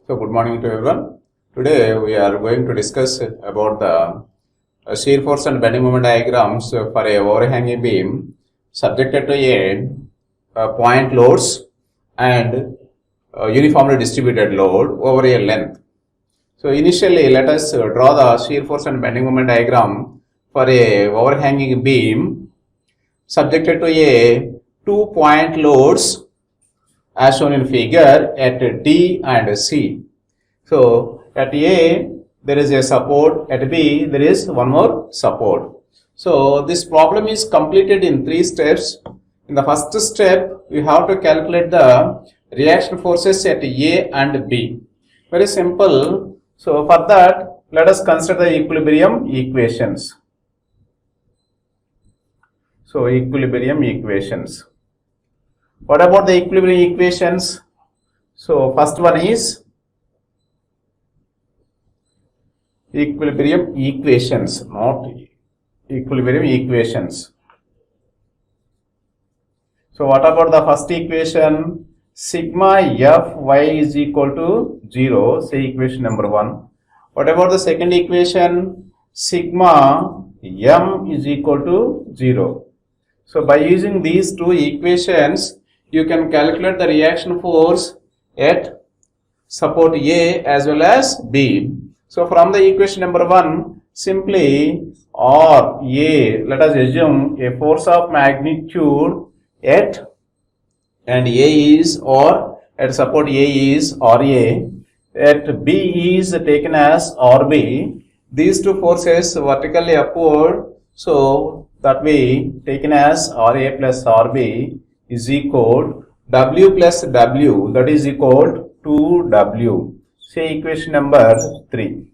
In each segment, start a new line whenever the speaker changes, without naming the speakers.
So good morning to everyone. Today we are going to discuss about the shear force and bending moment diagrams for a overhanging beam subjected to a point loads and uniformly distributed load over a length. So initially let us draw the shear force and bending moment diagram for a overhanging beam subjected to a 2-point loads as shown in figure at D and C. So at A there is a support, at B there is one more support. So this problem is completed in 3 steps. In the first step we have to calculate the reaction forces at A and B. Very simple. So for that let us consider the equilibrium equations. So equilibrium equations. What about the equilibrium equations? So first one is equilibrium equations, not equilibrium equations. So what about the first equation? Sigma Fy is equal to 0, say equation number 1. What about the second equation? Sigma M is equal to 0. So by using these two equations, you can calculate the reaction force at support A as well as B. So from the equation number 1, simply RA, let us assume a force of magnitude at and A is, or at support A is RA, at B is taken as RB. These two forces vertically upward, so that way taken as RA plus RB is equal W plus W, that is equal to W. Say equation number 3.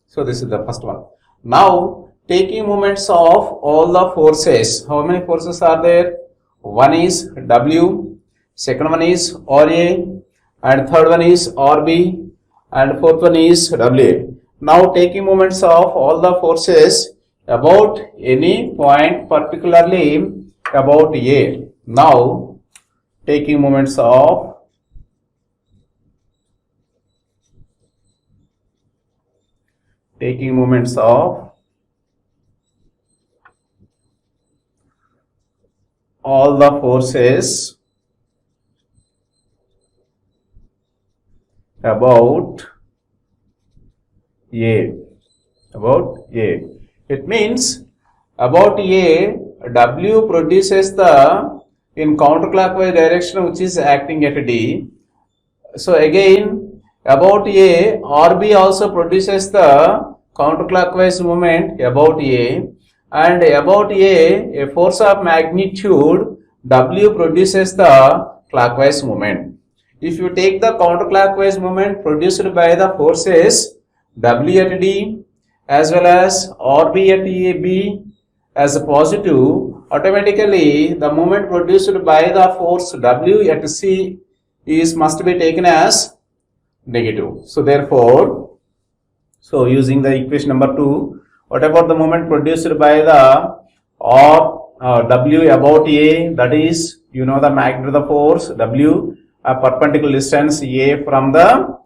So this is the first one. Now taking moments of all the forces, how many forces are there? One is W, second one is RA, and third one is RB, and fourth one is WA. Now taking moments of all the forces about any point, particularly about A. Now taking moments of all the forces about A. It means about A, W produces the in counterclockwise direction which is acting at D. So again about A, RB also produces the counterclockwise movement about A, and about A force of magnitude W produces the clockwise movement. If you take the counterclockwise movement produced by the forces W at D as well as RB at AB as a positive, automatically the moment produced by the force W at C must be taken as negative. So therefore, using the equation number 2, what about the moment produced by the W about A, that is, you know the magnitude of the force W, a perpendicular distance A from the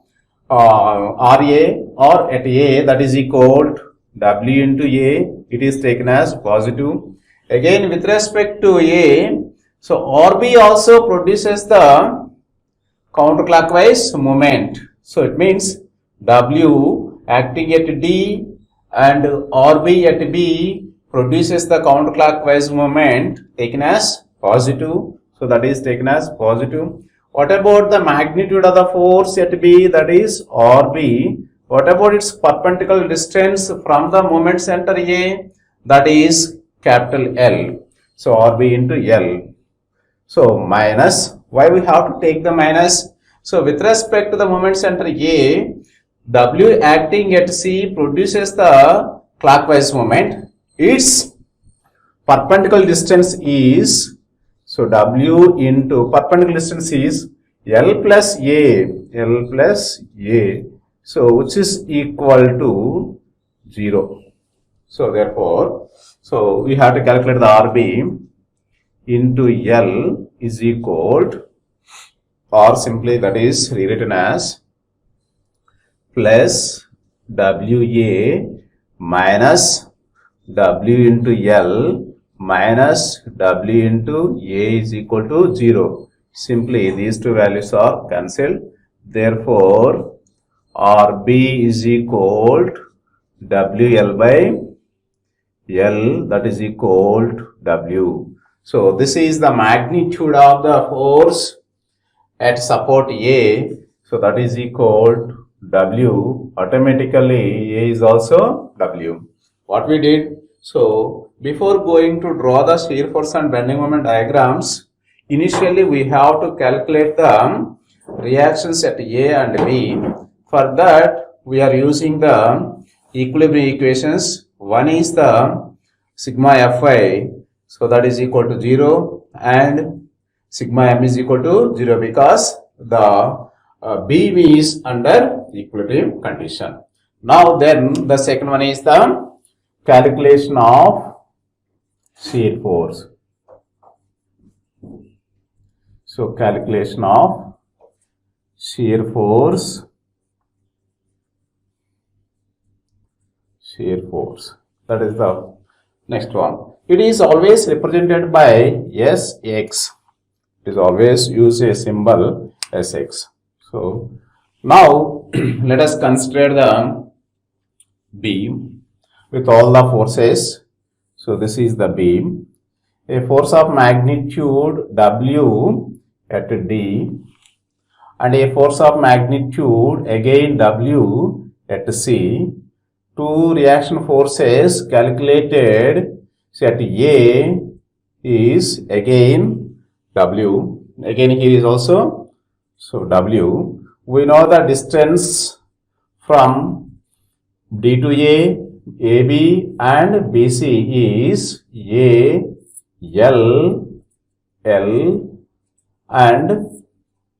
RA or at A, that is equal to W into A, it is taken as positive. Again with respect to A, so RB also produces the counterclockwise movement. So it means W acting at D and RB at B produces the counterclockwise movement taken as positive. So that is taken as positive. What about the magnitude of the force at B, that is RB? What about its perpendicular distance from the moment center A, that is capital L. So RB into L. So minus, why we have to take the minus? So with respect to the moment center A, W acting at C produces the clockwise moment. Its perpendicular distance is, so W into perpendicular distance is L plus A, so which is equal to 0. So therefore, we have to calculate the RB into L is equal to, or simply that is rewritten as plus WA minus W into L minus W into A is equal to 0. Simply these two values are cancelled. Therefore, RB is equal to WL by L, that is equal to W. So this is the magnitude of the force at support A. So that is equal to W. Automatically A is also W. What we did? So before going to draw the shear force and bending moment diagrams, initially we have to calculate the reactions at A and B. For that we are using the equilibrium equations. One is the sigma Fi, so that is equal to 0, and sigma M is equal to 0 because the beam is under equilibrium condition. Now then the second one is the calculation of shear force. So calculation of shear force. That is the next one. It is always represented by Sx. It is always use a symbol Sx. So now let us consider the beam with all the forces. So this is the beam. A force of magnitude W at D and a force of magnitude again W at C. Two reaction forces calculated at A is again W. Again here is also W. We know the distance from D to A, AB and BC is A, L, L and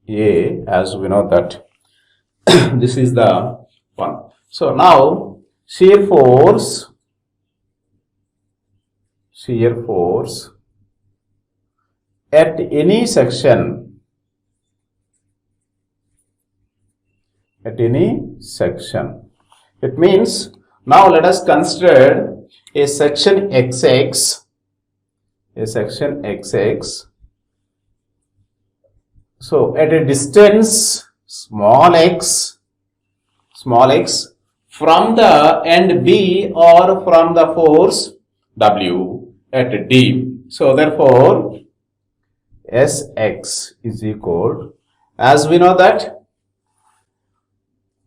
A, as we know that. This is the one. So now shear force at any section, it means now let us consider a section XX, so at a distance small x from the end B or from the force W at D. So therefore Sx is equal, as we know that,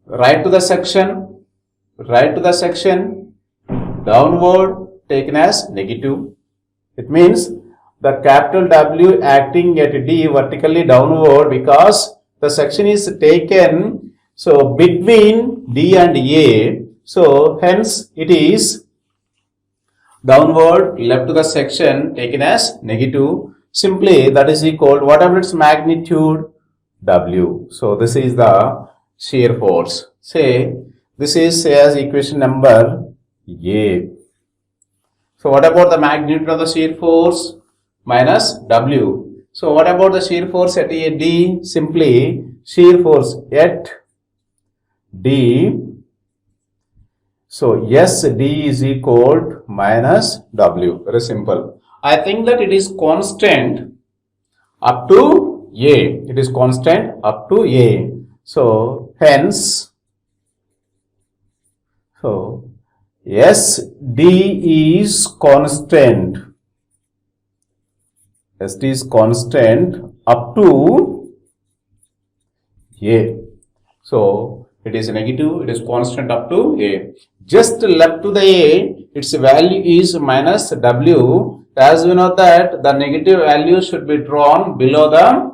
right to the section, downward taken as negative. It means the capital W acting at D vertically downward because the section is taken so between D and A, so hence it is downward left to the section taken as negative. Simply that is equal to whatever its magnitude W. So this is the shear force. Say this is as equation number A. So what about the magnitude of the shear force? Minus W. So what about the shear force at A D? Simply shear force at D. So SD is equal to minus W. Very simple. I think that it is constant up to A. So hence, so SD is constant. SD is constant up to A. So it is negative, it is constant up to A. Just left to the A, its value is minus W. As we know that the negative value should be drawn below the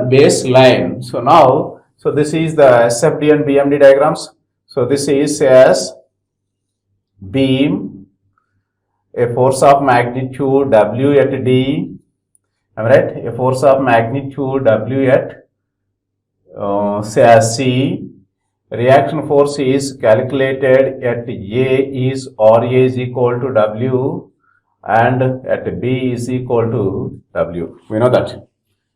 base line. So now, so this is the SFD and BMD diagrams. So this is as beam, a force of magnitude W at D, am I right? A force of magnitude W at say as C. Reaction force is calculated at A is RA is equal to W and at B is equal to W. We know that.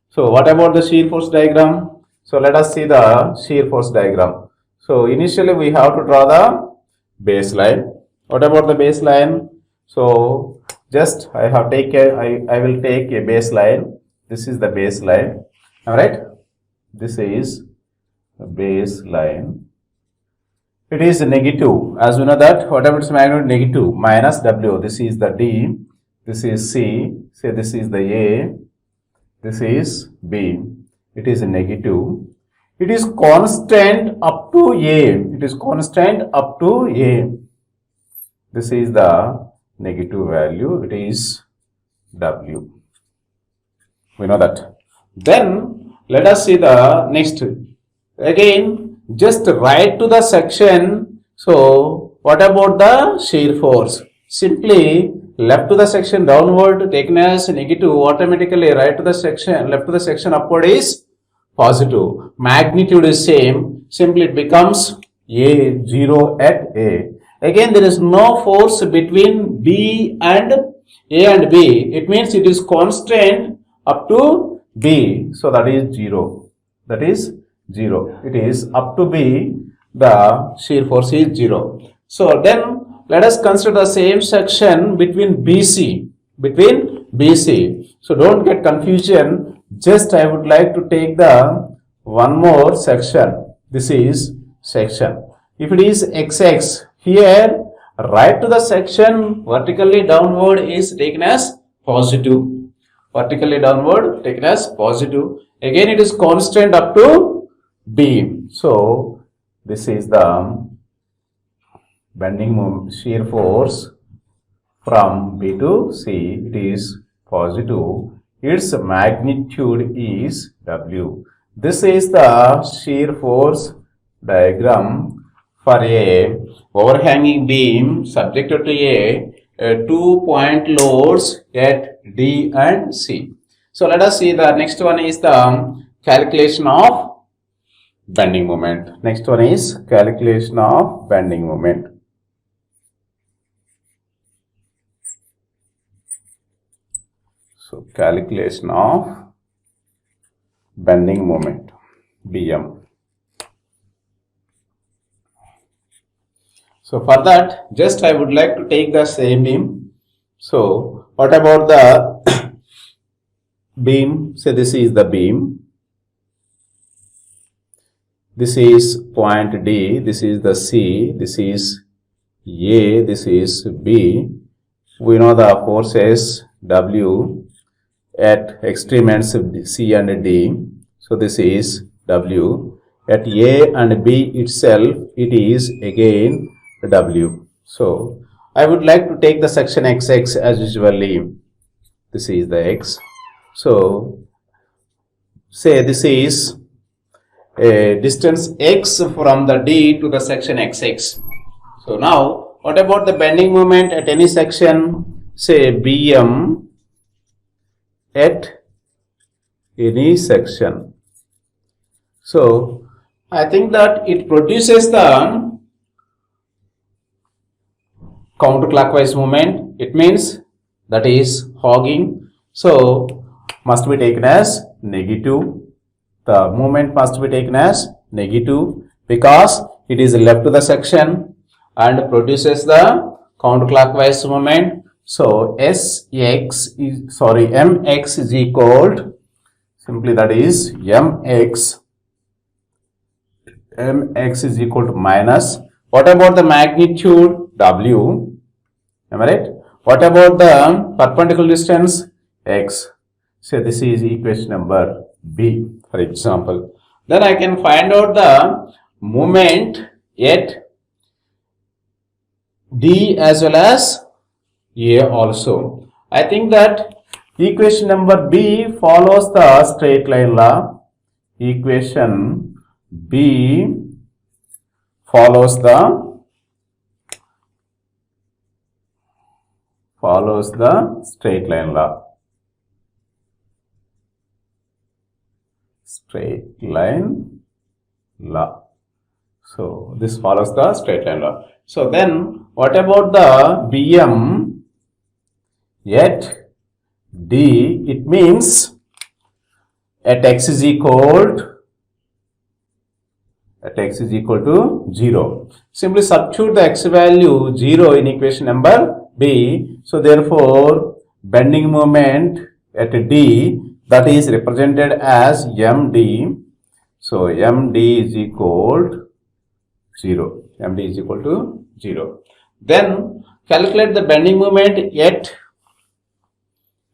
So what about the shear force diagram? So let us see the shear force diagram. So initially we have to draw the baseline. What about the baseline? So just I will take a baseline. This is the baseline. Alright. This is a baseline. It is negative. As we know that whatever its magnitude negative minus W. This is the D. This is C. Say this is the A. This is B. It is negative. It is constant up to A. It is constant up to A. This is the negative value. It is W. We know that. Then let us see the next. Again, just write to the section. So what about the shear force? Simply left to the section downward taken as negative, automatically right to the section, left to the section upward is positive. Magnitude is same. Simply it becomes A, 0 at A. Again, there is no force between B and A and B. It means it is constant up to B. So that is 0. That is 0. It is up to B. The shear force is 0. So then let us consider the same section between BC. Between BC. So don't get confusion. Just I would like to take the one more section. This is section. If it is XX, here right to the section vertically downward is taken as positive. Vertically downward taken as positive. Again it is constant up to B. So this is the bending moment shear force from B to C. It is positive. Its magnitude is W. This is the shear force diagram for a overhanging beam subjected to a 2-point loads at D and C. So let us see the next one is the calculation of bending moment. Next one is calculation of bending moment. So calculation of bending moment, BM. So for that, just I would like to take the same beam. So what about the beam? Say this is the beam. This is point D. This is the C. This is A. This is B. We know the forces W at extreme ends C and D. So this is W. At A and B itself, it is again W. So I would like to take the section XX as usually. This is the X. So say this is a distance X from the D to the section XX. So now what about the bending moment at any section? Say BM at any section. So I think that it produces the counterclockwise movement. It means that is hogging. So must be taken as negative. The movement must be taken as negative because it is left to the section and produces the counterclockwise movement. So mx is equal to, simply that is mx is equal to minus. What about the magnitude? W. Am I right? What about the perpendicular distance? X. So this is equation number B, for example. Then I can find out the moment at D as well as A also. I think that equation number B follows the straight line law. Equation B follows the straight line law. Straight line law. So this follows the straight line law. So then what about the BM at D? It means at X is equal to at x is equal to 0. Simply substitute the x value 0 in equation number B. So therefore, bending moment at D, that is represented as MD. So MD is equal to 0. MD is equal to 0. Then calculate the bending moment at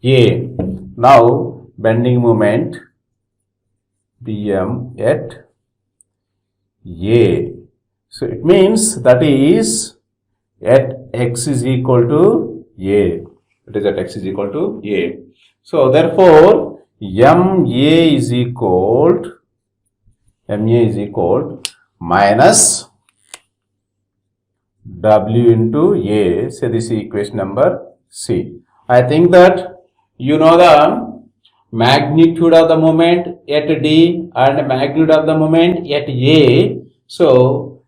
A. Now bending moment BM at A. So it means that is at x is equal to A. It is at x is equal to A. So therefore MA is equal minus W into A. Say this is equation number C. I think that you know the magnitude of the moment at D and magnitude of the moment at A. So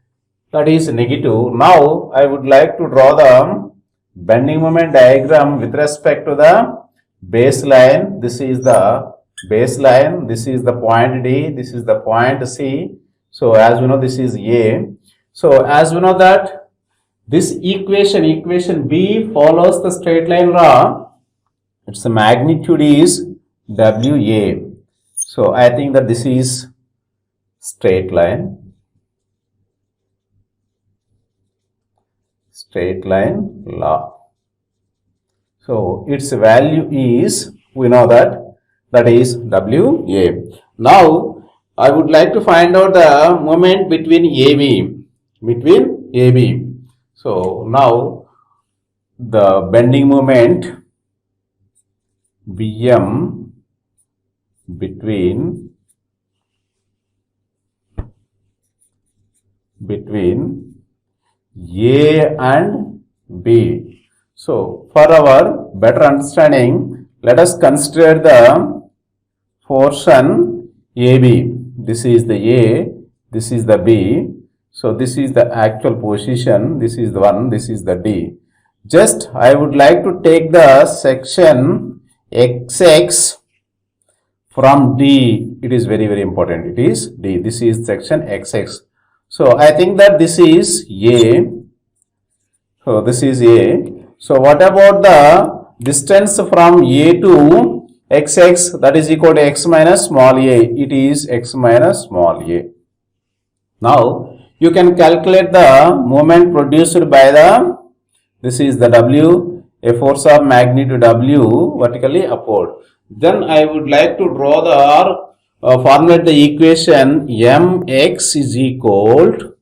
that is negative. Now I would like to draw the bending moment diagram with respect to the baseline. This is the baseline. This is the point D. This is the point C. So as we know, this is A. So as we know that this equation B follows the straight line law. Its magnitude is WA. So I think that this is straight line law. So its value is, we know that is WA. Now I would like to find out the moment between AB. So now the bending moment BM between A and B. So for our better understanding, let us consider the portion AB. This is the A, this is the B. So this is the actual position, this is the 1, this is the D. Just I would like to take the section XX from D. It is very, very important. It is D. This is section XX. So I think that this is A. So this is A. So what about the distance from A to XX? That is equal to x minus small a. It is x minus small a. Now you can calculate the moment produced by the, this is the W, a force of magnitude W vertically upward. Then I would like to draw the formulate the equation mx is equal to,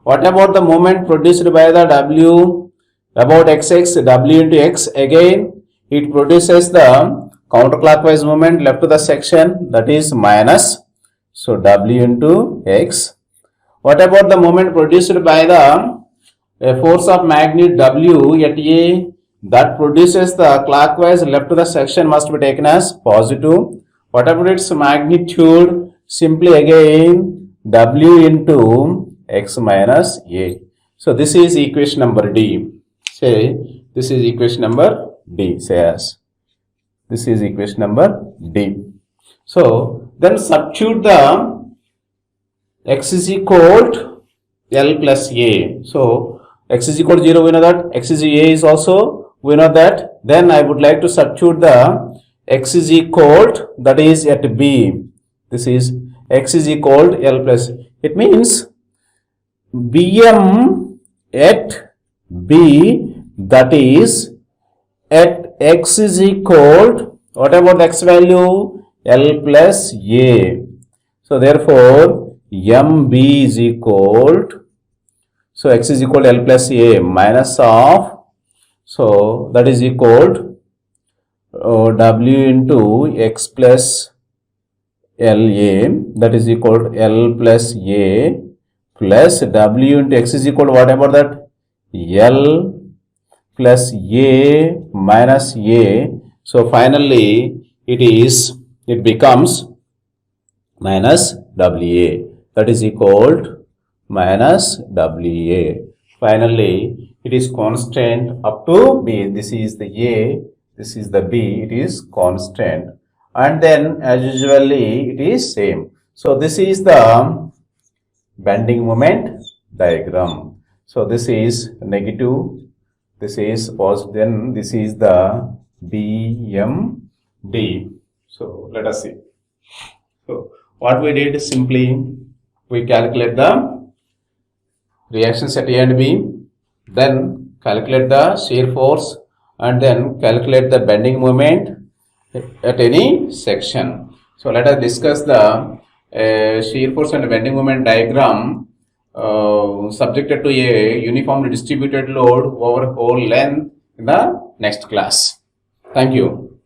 what about the moment produced by the W about xx, W into x, again it produces the counterclockwise moment left to the section, that is minus, so W into x. What about the moment produced by the force of magnitude W at A, that produces the clockwise left to the section must be taken as positive. What about its magnitude? Simply again W into x minus A. So this is equation number D. Say this is equation number D. Say as this is equation number D. So then substitute the x is equal to L plus A. So x is equal to 0, we know that. X is A is also, we know that. Then I would like to substitute the x is equal to, that is at B. This is x is equal to L plus. It means BM at B, that is at x is equal to, what about the x value? L plus A. So therefore MB is equal to, so x is equal to L plus A minus of, so that is equal to W into x plus LA, that is equal to L plus A plus W into x is equal to, what about that? L plus A minus A. So finally it becomes minus WA, that is equal to minus WA. Finally it is constant up to B. This is the A, this is the B, it is constant, and then as usually it is same. So this is the bending moment diagram. So this is negative, this is positive, then this is the BMD. So let us see. So what we did is simply we calculate the reactions at A and B, then calculate the shear force, and then calculate the bending moment at any section. So let us discuss the shear force and bending moment diagram subjected to a uniformly distributed load over whole length in the next class. Thank you.